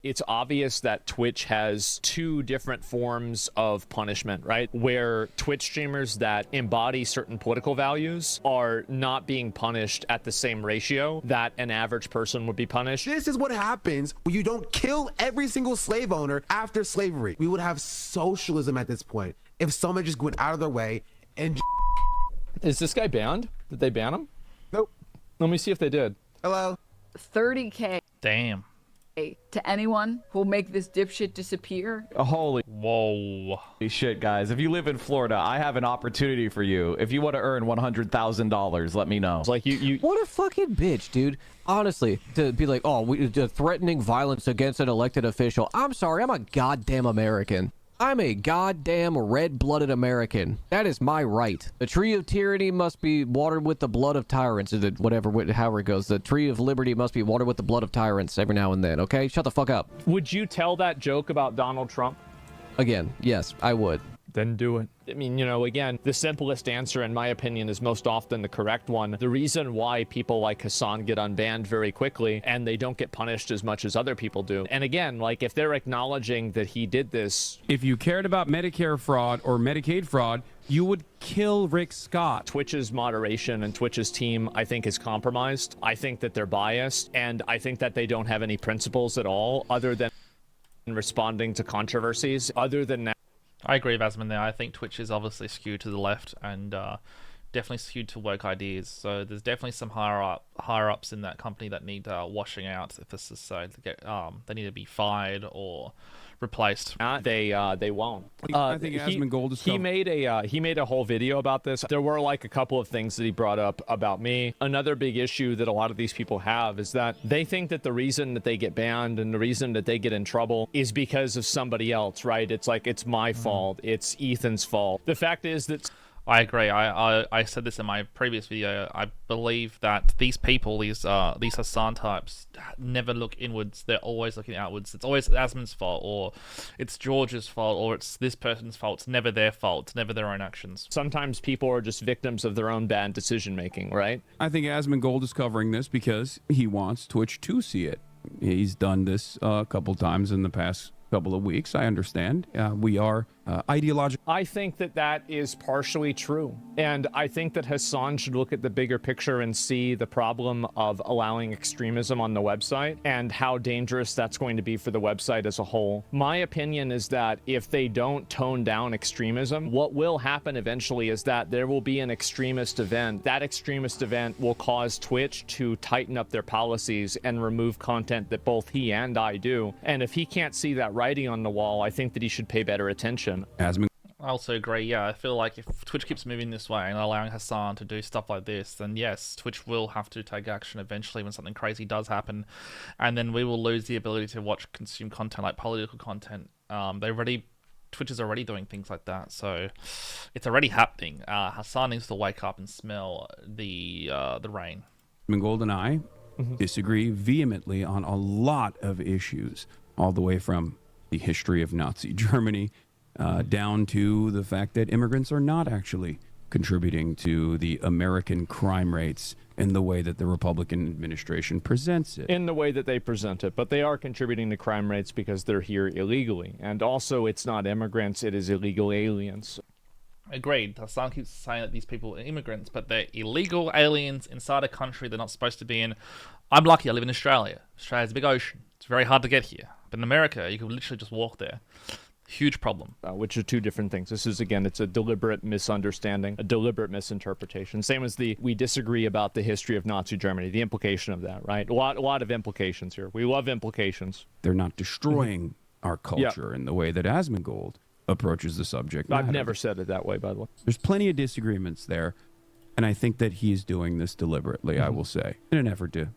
It's obvious that Twitch has two different forms of punishment, right? Where Twitch streamers that embody certain political values are not being punished at the same ratio that an average person would be punished. This is what happens when you don't kill every single slave owner after slavery. We would have socialism at this point if someone just went out of their way and... Is this guy banned? Did they ban him? Nope. Let me see if they did. Hello? 30K. Damn. To anyone who'll make this dipshit disappear. Holy Whoa. shit, guys. If you live in Florida, I have an opportunity for you. If you want to earn $100,000, let me know. It's like you What a fucking bitch, dude. Honestly, to be like, oh, threatening violence against an elected official. I'm sorry, I'm a goddamn American. I'm a goddamn red-blooded American. That is my right. The tree of tyranny must be watered with the blood of tyrants. Whatever, however it goes. The tree of liberty must be watered with the blood of tyrants every now and then, okay? Shut the fuck up. Would you tell that joke about Donald Trump? Again, yes, I would. Then do it. I mean, you know, again, the simplest answer, in my opinion, is most often the correct one. The reason why people like Hasan get unbanned very quickly and they don't get punished as much as other people do. And again, like, if they're acknowledging that he did this... If you cared about Medicare fraud or Medicaid fraud, you would kill Rick Scott. Twitch's moderation and Twitch's team, I think, is compromised. I think that they're biased, and I think that they don't have any principles at all other than responding to controversies. Other than that, I agree with Asmon there. I think Twitch is obviously skewed to the left and definitely skewed to woke ideas. So there's definitely some higher ups in that company that need washing out. If this is so, they need to be fired or replaced. they won't. I think Asmongold is... He made a whole video about this. There were like a couple of things that he brought up about me. Another big issue that a lot of these people have is that they think that the reason that they get banned and the reason that they get in trouble is because of somebody else, right? It's like, it's my fault. It's Ethan's fault. The fact is that... I agree. I said this in my previous video. I believe that these people, these Hasan types, never look inwards. They're always looking outwards. It's always Asmon's fault, or it's George's fault, or it's this person's fault. It's never their fault. It's never their own actions. Sometimes people are just victims of their own bad decision making, right? I think Asmongold is covering this because he wants Twitch to see it. He's done this a couple times in the past couple of weeks. I understand. We are ideological. I think that that is partially true. And I think that Hasan should look at the bigger picture and see the problem of allowing extremism on the website and how dangerous that's going to be for the website as a whole. My opinion is that if they don't tone down extremism, what will happen eventually is that there will be an extremist event. That extremist event will cause Twitch to tighten up their policies and remove content that both he and I do. And if he can't see that writing on the wall, I think that he should pay better attention. Asmongold. I also agree. Yeah, I feel like if Twitch keeps moving this way and allowing Hasan to do stuff like this, then yes, Twitch will have to take action eventually when something crazy does happen, and then we will lose the ability to consume content like political content. Twitch is already doing things like that, so it's already happening. Hasan needs to wake up and smell the rain. Asmongold and I disagree vehemently on a lot of issues, all the way from the history of Nazi Germany down to the fact that immigrants are not actually contributing to the American crime rates in the way that the Republican administration presents it. In the way that they present it, but they are contributing to crime rates because they're here illegally. And also, it's not immigrants, it is illegal aliens. Agreed. Hasan keeps saying that these people are immigrants, but they're illegal aliens inside a country they're not supposed to be in. I'm lucky I live in Australia. Australia's a big ocean. It's very hard to get here. But in America, you can literally just walk there. Huge problem. Which are two different things. This is, again, it's a deliberate misunderstanding, a deliberate misinterpretation. Same as we disagree about the history of Nazi Germany, the implication of that, right? A lot of implications here. We love implications. They're not destroying our culture in the way that Asmongold approaches the subject matter. I've never said it that way, by the way. There's plenty of disagreements there, and I think that he's doing this deliberately, I will say, in an effort to,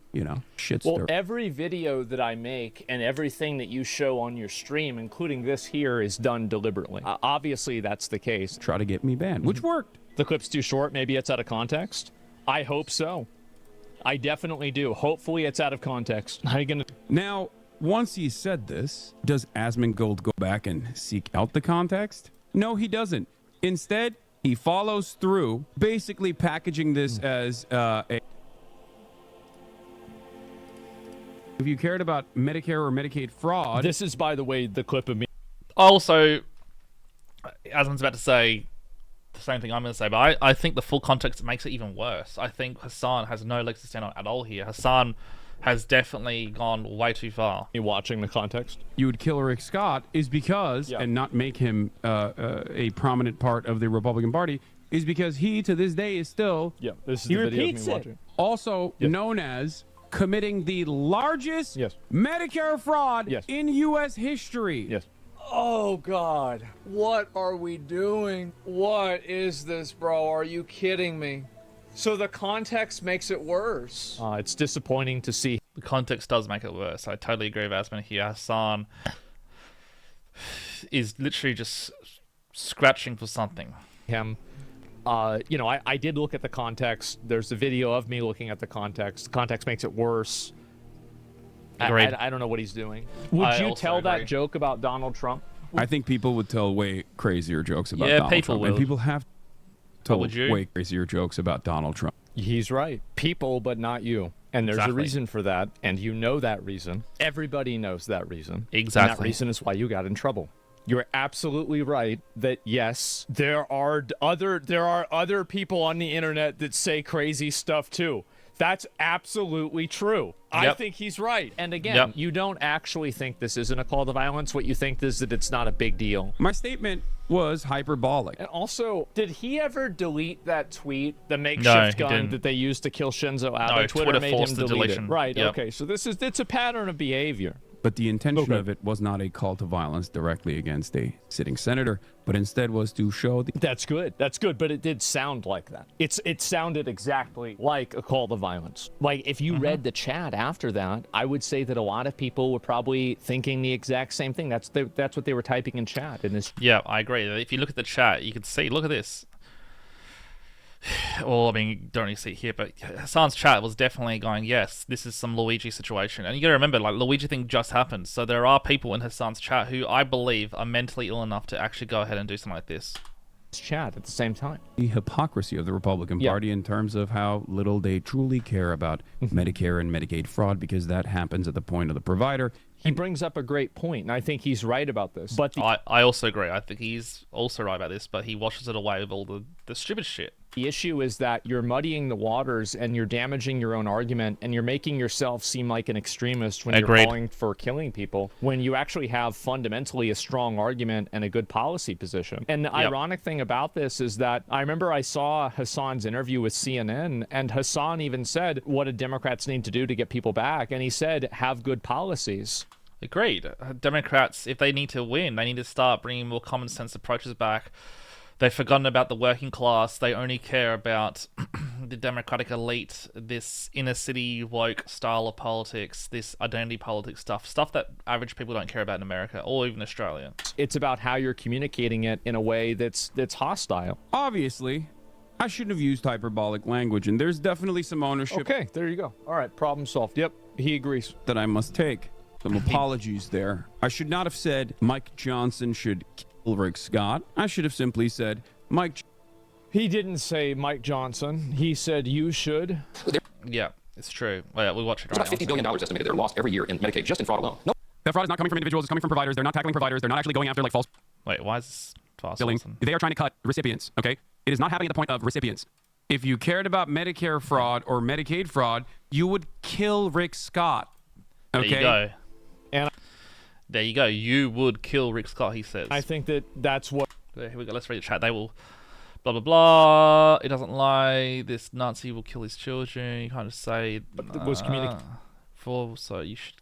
shit stir. Well, every video that I make and everything that you show on your stream, including this here, is done deliberately. Obviously, that's the case. Try to get me banned, which worked. The clip's too short. Maybe it's out of context. I hope so. I definitely do. Hopefully, it's out of context. How are you gonna... Now, once he said this, does Asmongold go back and seek out the context? No, he doesn't. Instead, he follows through, basically packaging this as If you cared about Medicare or Medicaid fraud, This is, by the way, the clip of me. Also, as I'm about to say, the same thing I'm going to say, but I think the full context makes it even worse. I think Hasan has no legs to stand on at all here. Hasan has definitely gone way too far. You watching the context? you would kill Rick Scott is because, Yeah. and not make him a prominent part of the Republican Party, is because he, to this day, is still Yeah, this is He the video of repeats me it. watching. also Yes. known as committing the largest Yes. Medicare fraud Yes. in U.S. history. Yes. Oh God, what are we doing? What is this, bro? Are you kidding me? So the context makes it worse. It's disappointing to see The context does make it worse. I totally agree with Asman here. Hasan is literally just scratching for something. him. You know, I did look at the context. There's a video of me looking at the context. The context makes it worse. Agreed. I don't know what he's doing. Would I you also tell agree. that joke about Donald Trump? I think people would tell way crazier jokes about Yeah, Donald people Trump. And would. people have told would you? way crazier jokes about Donald Trump. He's right. People, but not you. And there's Exactly. a reason for that, and you know that reason. Everybody knows that reason. And that Exactly. reason is why you got in trouble. You're absolutely right that yes, there are other people on the internet that say crazy stuff too. That's absolutely true. I Yep. think he's right. And again, Yep. you don't actually think this isn't a call to violence. What you think is that it's not a big deal. My statement was hyperbolic. And also, did he ever delete that tweet, the No, makeshift he gun didn't. that they used to kill Shinzo Abe? No, Twitter Twitter made him forced the delete it. deletion. Right. Yep. Okay. So it's a pattern of behavior. But the intention Okay. of it was not a call to violence directly against a sitting senator, but instead was to show the That's good. That's good. But it did sound like that. It sounded exactly like a call to violence. Like if you read the chat after that, I would say that a lot of people were probably thinking the exact same thing. That's what they were typing in chat. In this, Yeah, I agree. If you look at the chat, you can see, look at this. Well, I mean, you don't really see it here, but Hasan's chat was definitely going, yes, this is some Luigi situation. And you gotta remember, like, Luigi thing just happened. So there are people in Hasan's chat who I believe are mentally ill enough to actually go ahead and do something like this. chat at the same time. hypocrisy of the Republican Yeah. Party in terms of how little they truly care about Medicare and Medicaid fraud, because that happens at the point of the provider. He brings up a great point, and I think he's right about this. But I also agree. I think he's also right about this, but he washes it away with all the stupid shit. the issue is that you're muddying the waters and you're damaging your own argument and you're making yourself seem like an extremist when Agreed. you're calling for killing people, when you actually have fundamentally a strong argument and a good policy position. And the ironic thing about this is that I remember I saw Hasan's interview with CNN, and Hasan even said what do Democrats need to do to get people back, and he said have good policies. Agreed. Democrats, if they need to win, they need to start bringing more common sense approaches back. They've forgotten about the working class. They only care about the Democratic elite, this inner city woke style of politics, this identity politics stuff that average people don't care about in America or even Australia. It's about how you're communicating it in a way that's hostile. Obviously, I shouldn't have used hyperbolic language, and there's definitely some ownership Okay, there you go. All right, problem solved. Yep, he agrees. that I must take. Some apologies there. I should not have said Mike Johnson should kill Rick Scott. I should have simply said He didn't say Mike Johnson. He said you should. Yeah, it's true. Well, yeah, we watch it There's right about $50 billion estimated that are lost every year in Medicaid just in fraud alone. No. that fraud is not coming from individuals, it's coming from providers. They're not tackling providers. They're not actually going after like false Wait, why is this fast? billing. They are trying to cut recipients, okay? It is not happening at the point of recipients. If you cared about Medicare fraud or Medicaid fraud, you would kill Rick Scott, okay? There you go. And There you go. You would kill Rick Scott, he says. I think that's what. Here we go. Let's read the chat. They will blah blah blah. It doesn't lie. This Nazi will kill his children. You kind of say was so you should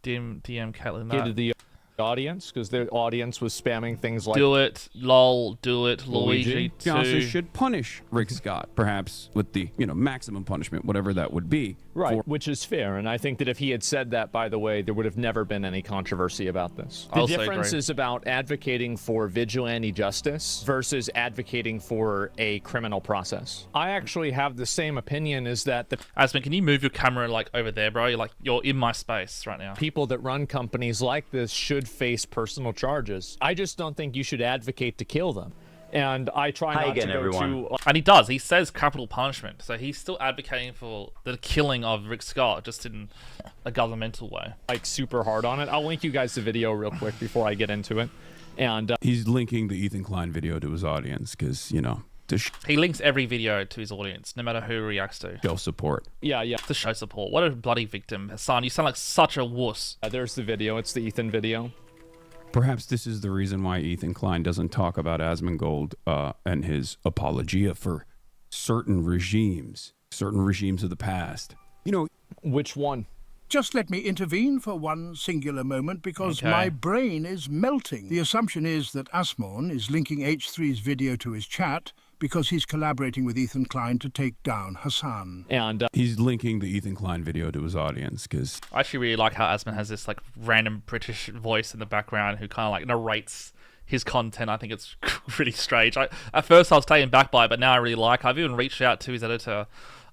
DM Caitlin to that. the audience, because the audience was spamming things like Do it, lol. Do it, Luigi. Johnson too. should punish Rick Scott, perhaps with the, maximum punishment, whatever that would be. right, which is fair. And I think that if he had said that, by the way, there would have never been any controversy about this. I The also difference agree. is about advocating for vigilante justice versus advocating for a criminal process. I actually have the same opinion, is that the Asman, can you move your camera like over there, bro? You're in my space right now. people that run companies like this should face personal charges. I just don't think you should advocate to kill them. And I try not to go too... And he does. He says capital punishment. So he's still advocating for the killing of Rick Scott, just in a governmental way. Like, super hard on it. I'll link you guys the video real quick before I get into it. And he's linking the Ethan Klein video to his audience because, you know, he links every video to his audience, no matter who he reacts to. Show support. Yeah. To show support. What a bloody victim. Hasan, you sound like such a wuss. There's the video. It's the Ethan video. Perhaps this is the reason why Ethan Klein doesn't talk about Asmongold and his apologia for certain regimes of the past. You know, which one? Just let me intervene for one singular moment because my brain is melting. The assumption is that Asmon is linking H3's video to his chat because he's collaborating with Ethan Klein to take down Hasan. And he's linking the Ethan Klein video to his audience because I actually really like how Asmon has this like random British voice in the background who kind of like narrates his content. I think it's really strange. At first I was taken back by it, but now I really like it. I've even reached out to his editor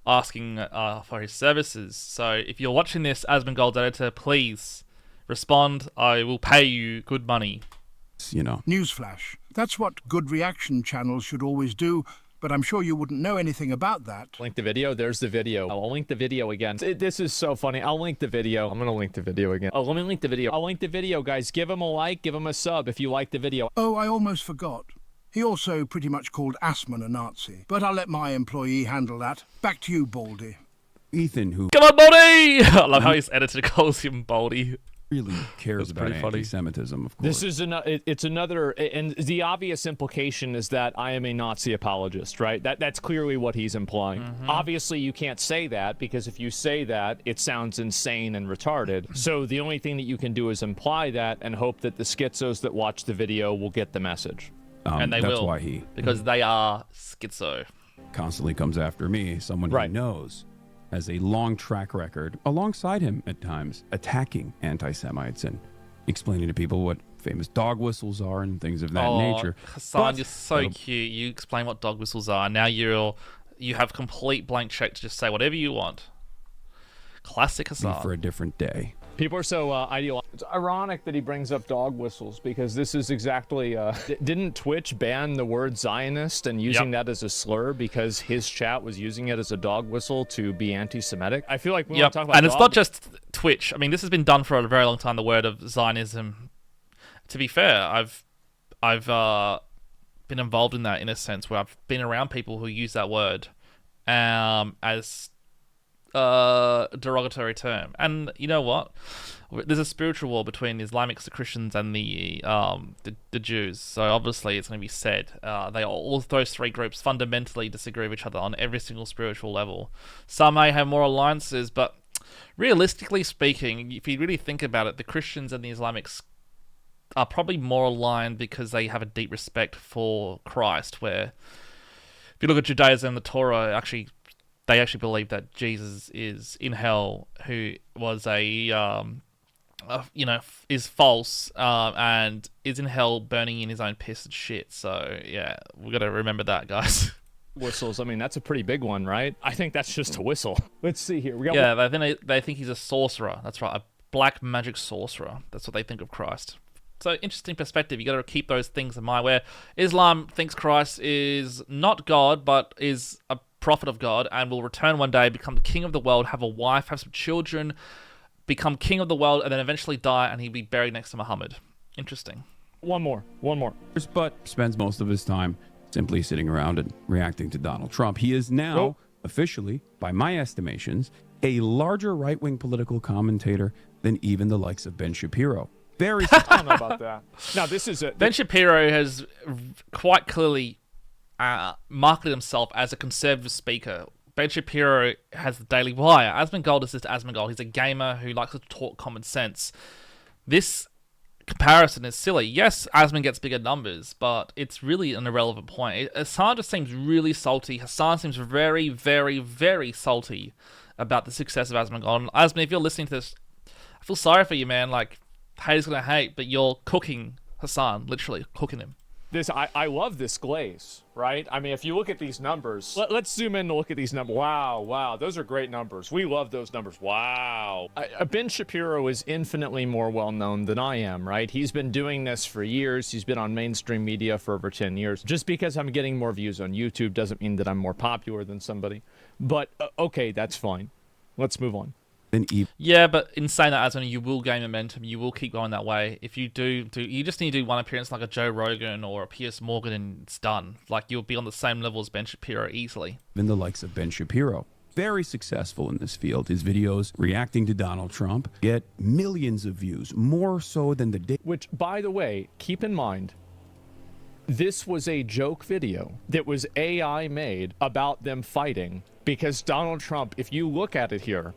asking for his services. So if you're watching this, Asmongold's editor, please respond. I will pay you good money. You know. Newsflash. That's what good reaction channels should always do, but I'm sure you wouldn't know anything about that. Link the video. There's the video. I'll link the video again. This is so funny. I'll link the video. I'm going to link the video again. Oh, let me link the video. I'll link the video, guys. Give him a like. Give him a sub if you like the video. Oh, I almost forgot. He also pretty much called Asmon a Nazi, but I'll let my employee handle that. Back to you, Baldy. Ethan, who... Come on, Baldy! I love how his editor calls him Baldy. Really cares about anti-Semitism, of course. This is it's another, and the obvious implication is that I am a Nazi apologist, right? That's clearly what he's implying. Obviously, you can't say that because if you say that, it sounds insane and retarded. So the only thing that you can do is imply that and hope that the schizos that watch the video will get the message. And that's why he... Because they are schizo. Constantly comes after me, someone he knows has a long track record, alongside him at times, attacking anti-Semites and explaining to people what famous dog whistles are and things of that nature. Hasan, you're so cute. You explain what dog whistles are. Now you have complete blank check to just say whatever you want. Classic Hasan. For a different day. People are so ideal. It's ironic that he brings up dog whistles because this is exactly... didn't Twitch ban the word Zionist and using that as a slur because his chat was using it as a dog whistle to be anti-Semitic? I feel like we want to talk about and it's not just Twitch. I mean, this has been done for a very long time, the word of Zionism. To be fair, I've been involved in that in a sense where I've been around people who use that word as... derogatory term. And you know what, there's a spiritual war between the Islamics, the Christians, and the Jews, so obviously it's going to be said. All those three groups fundamentally disagree with each other on every single spiritual level. Some may have more alliances, but realistically speaking, if you really think about it, the Christians and the Islamics are probably more aligned because they have a deep respect for Christ, where if you look at Judaism and the Torah, they actually believe that Jesus is in hell, who was is false, and is in hell burning in his own piss and shit. So yeah, we got to remember that, guys. Whistles. I mean, that's a pretty big one, right? I think that's just a whistle. Let's see here. We got they think he's a sorcerer. That's right, a black magic sorcerer. That's what they think of Christ. So interesting perspective. You got to keep those things in mind. Where Islam thinks Christ is not God, but is a prophet of God and will return one day, become the king of the world, have a wife, have some children, become king of the world, and then eventually die, and he'll be buried next to Muhammad. Interesting. One more. But spends most of his time simply sitting around and reacting to Donald Trump. He is now officially, by my estimations, a larger right-wing political commentator than even the likes of Ben Shapiro. I don't know about that. Now, this is it. Ben Shapiro has quite clearly marketed himself as a conservative speaker. Ben Shapiro has the Daily Wire. Asmongold is just Asmongold. He's a gamer who likes to talk common sense. This comparison is silly. Yes, Asmon gets bigger numbers, but it's really an irrelevant point. Hasan just seems really salty. Hasan seems very, very, very salty about the success of Asmongold. Asmon, if you're listening to this, I feel sorry for you, man. Like, haters gonna hate, but you're cooking Hasan, literally cooking him. I love this glaze, right? I mean, if you look at these numbers, let's zoom in and look at these numbers. Wow, those are great numbers. We love those numbers. Wow. Ben Shapiro is infinitely more well-known than I am, right? He's been doing this for years. He's been on mainstream media for over 10 years. Just because I'm getting more views on YouTube doesn't mean that I'm more popular than somebody. But okay, that's fine. Let's move on. Yeah, but in saying that, Asmon, you will gain momentum. You will keep going that way. If you do, you just need to do one appearance like a Joe Rogan or a Piers Morgan, and it's done. Like, you'll be on the same level as Ben Shapiro easily. Even the likes of Ben Shapiro, very successful in this field. His videos reacting to Donald Trump get millions of views, more so than the day. Which, by the way, keep in mind, this was a joke video that was AI made about them fighting, because Donald Trump, if you look at it here,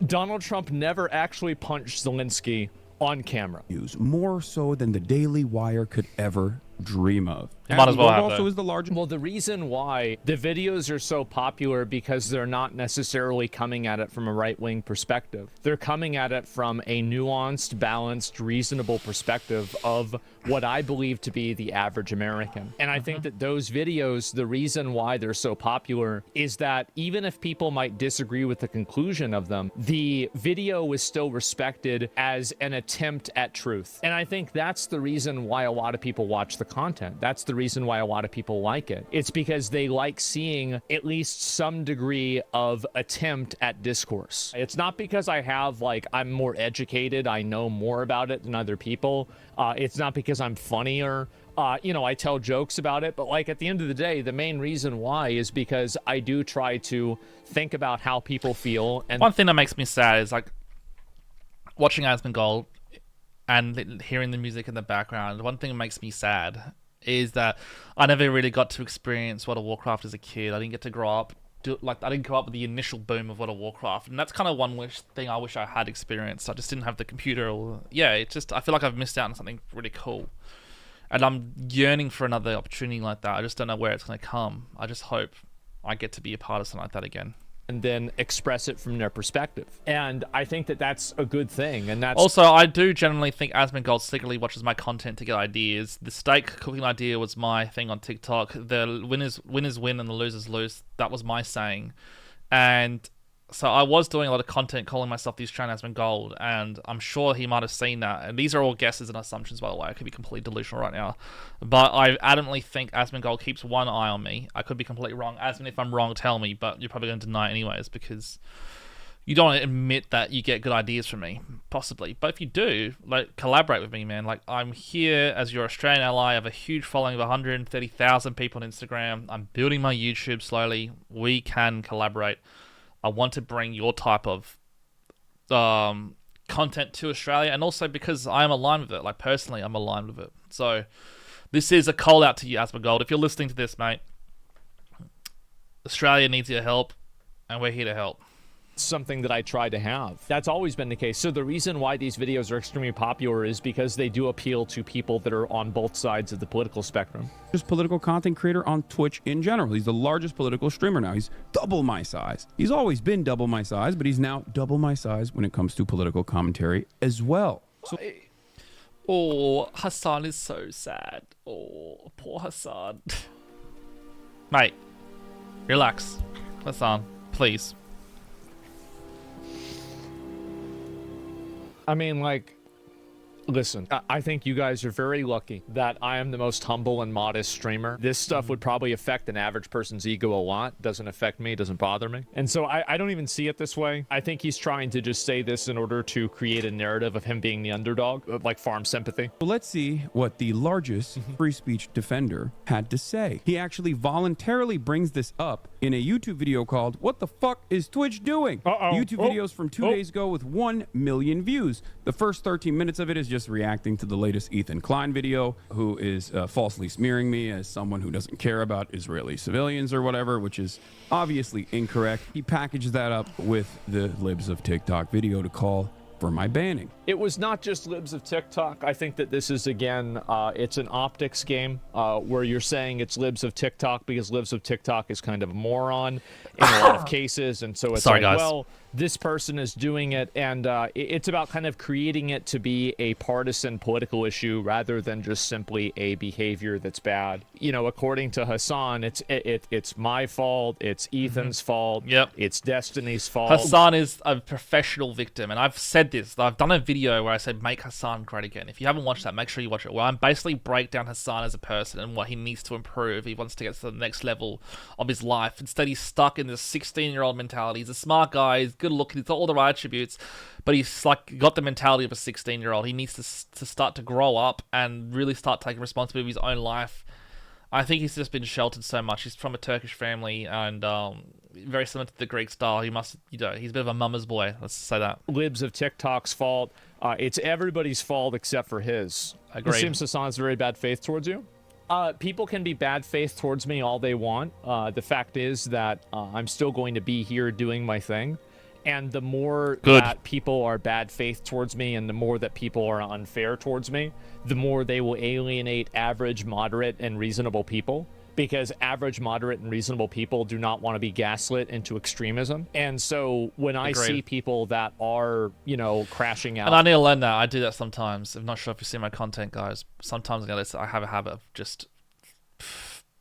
Donald Trump never actually punched Zelensky on camera. More so than the Daily Wire could ever dream of. Might as well have also that. is the largest. Well, the reason why the videos are so popular because they're not necessarily coming at it from a right-wing perspective. They're coming at it from a nuanced, balanced, reasonable perspective of what I believe to be the average American. And I think that those videos, the reason why they're so popular is that even if people might disagree with the conclusion of them, the video is still respected as an attempt at truth. And I think that's the reason why a lot of people watch the content. That's the reason why a lot of people like it. It's because they like seeing at least some degree of attempt at discourse. It's not because I'm more educated, I know more about it than other people. It's not because I'm funnier. I tell jokes about it, but like at the end of the day, the main reason why is because I do try to think about how people feel. And one thing that makes me sad is like watching Asmongold and hearing the music in the background. One thing that makes me sad is that I never really got to experience World of Warcraft as a kid. I didn't get to grow up. I didn't grow up with the initial boom of World of Warcraft, and that's kind of one thing I wish I had experienced. I just didn't have the computer. I feel like I've missed out on something really cool, and I'm yearning for another opportunity like that. I just don't know where it's going to come. I just hope I get to be a part of something like that again. And then express it from their perspective. And I think that that's a good thing. And that's also, I do generally think Asmongold secretly watches my content to get ideas. The steak cooking idea was my thing on TikTok. The winners win and the losers lose. That was my saying. And so I was doing a lot of content calling myself the Australian Asmongold, and I'm sure he might have seen that. And these are all guesses and assumptions, by the way. I could be completely delusional right now. But I adamantly think Asmongold keeps one eye on me. I could be completely wrong. Asmon, if I'm wrong, tell me, but you're probably going to deny it anyways, because you don't want to admit that you get good ideas from me, possibly. But if you do, like, collaborate with me, man. Like, I'm here as your Australian ally. I have a huge following of 130,000 people on Instagram. I'm building my YouTube slowly. We can collaborate. I want to bring your type of content to Australia, and also because I am aligned with it. Like, personally, I'm aligned with it. So this is a call out to you, Asmongold. If you're listening to this, mate, Australia needs your help, and we're here to help. Something that I try to have. That's always been the case. So the reason why these videos are extremely popular is because they do appeal to people that are on both sides of the political spectrum. Just political content creator on Twitch in general. He's the largest political streamer now. He's double my size. He's always been double my size, but he's now double my size when it comes to political commentary as well. So oh, Hasan is so sad. Oh, poor Hasan. Mate, relax. Hasan, please. I mean, like, listen, I think you guys are very lucky that I am the most humble and modest streamer. This stuff would probably affect an average person's ego a lot. Doesn't affect me, doesn't bother me. And so I don't even see it this way. I think he's trying to just say this in order to create a narrative of him being the underdog, like farm sympathy. So let's see what the largest free speech defender had to say. He actually voluntarily brings this up in a YouTube video called "What the Fuck is Twitch Doing?" YouTube videos from 2 days ago with 1 million views. The first 13 minutes of it is just reacting to the latest Ethan Klein video, who is falsely smearing me as someone who doesn't care about Israeli civilians or whatever, which is obviously incorrect. He packaged that up with the libs of TikTok video to call for my banning. It was not just libs of TikTok. I think that this is, again, it's an optics game where you're saying it's libs of TikTok because libs of TikTok is kind of a moron in a lot of cases. And so it's Sorry, like, guys. well, this person is doing it. And it's about kind of creating it to be a partisan political issue rather than just simply a behavior that's bad. You know, according to Hasan, it's my fault. It's Ethan's fault. Yep. It's Destiny's fault. Hasan is a professional victim, and I've said this. I've done a video where I said make Hasan great again. If you haven't watched that, make sure you watch it. Where I basically break down Hasan as a person and what he needs to improve. He wants to get to the next level of his life. Instead, he's stuck in this 16-year-old mentality. He's a smart guy. He's good looking. He's got all the right attributes, but he's like got the mentality of a 16-year-old. He needs to start to grow up and really start taking responsibility of his own life. I think he's just been sheltered so much. He's from a Turkish family and very similar to the Greek style. He must, he's a bit of a mama's boy. Let's say that. Libs of TikTok's fault. It's everybody's fault except for his. Agreed. It seems Hasan's very bad faith towards you. People can be bad faith towards me all they want. The fact is that I'm still going to be here doing my thing. And the more that people are bad faith towards me and the more that people are unfair towards me, the more they will alienate average, moderate, and reasonable people. Because average, moderate, and reasonable people do not want to be gaslit into extremism. And so when I see people that are, you know, crashing out... And I need to learn that. I do that sometimes. I'm not sure if you see my content, guys. Sometimes I have a habit of just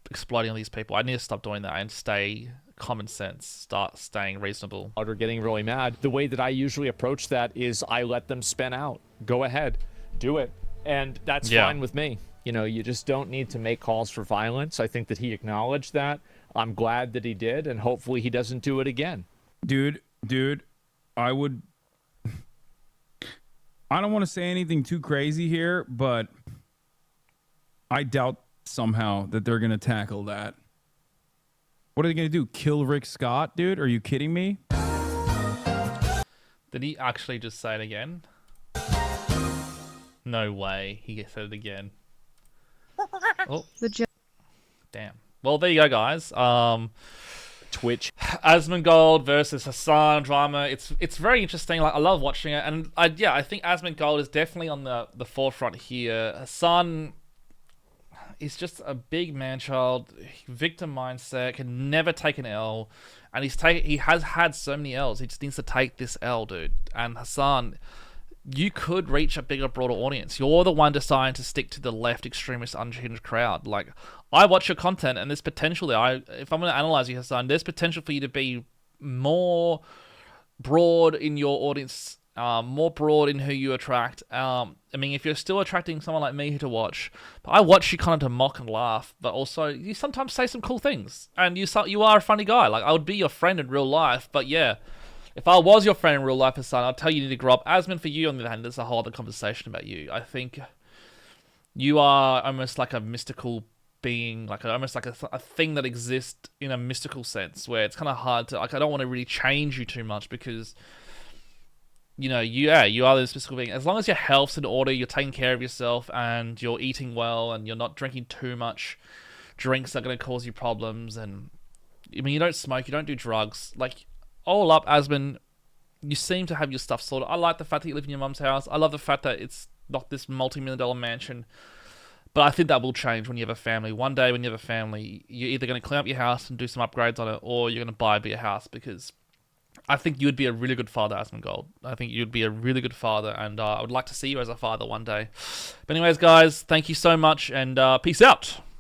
exploding on these people. I need to stop doing that and stay... common sense, start staying reasonable. Or getting really mad. The way that I usually approach that is I let them spin out. Go ahead, do it. And that's fine with me. You know, you just don't need to make calls for violence. I think that he acknowledged that. I'm glad that he did, and hopefully he doesn't do it again. Dude, I don't want to say anything too crazy here, but I doubt somehow that they're going to tackle that. What are they going to do? Kill Rick Scott, dude? Are you kidding me? Did he actually just say it again? No way. He said it again. Oh. Damn. Well, there you go, guys. Twitch. Asmongold versus Hasan drama. It's very interesting. Like, I love watching it. And I think Asmongold is definitely on the forefront here. Hasan... he's just a big man-child, victim mindset, can never take an L, and he has had so many L's. He just needs to take this L, dude. And Hasan, you could reach a bigger, broader audience. You're the one deciding to stick to the left extremist, unhinged crowd. Like, I watch your content, and there's potential there. If I'm going to analyze you, Hasan, there's potential for you to be more broad in your audience. More broad in who you attract. I mean, if you're still attracting someone like me to watch, but I watch you kind of to mock and laugh, but also you sometimes say some cool things, and you are a funny guy. Like, I would be your friend in real life, but yeah, if I was your friend in real life, Hasan, I'd tell you need to grow up. Asmon, for you, on the other hand, there's a whole other conversation about you. I think you are almost like a mystical being, like almost like a thing that exists in a mystical sense, where it's kind of hard to, like, I don't want to really change you too much because... you know, you are this mystical being. As long as your health's in order, you're taking care of yourself, and you're eating well, and you're not drinking too much drinks that are going to cause you problems, and I mean, you don't smoke, you don't do drugs. Like, all up, Asmon, you seem to have your stuff sorted. I like the fact that you live in your mum's house. I love the fact that it's not this multi-million-dollar mansion. But I think that will change when you have a family. One day when you have a family, you're either going to clean up your house and do some upgrades on it, or you're going to buy a bigger house, because... I think you would be a really good father, Asmongold. I think you'd be a really good father, and I would like to see you as a father one day. But anyways, guys, thank you so much, and peace out.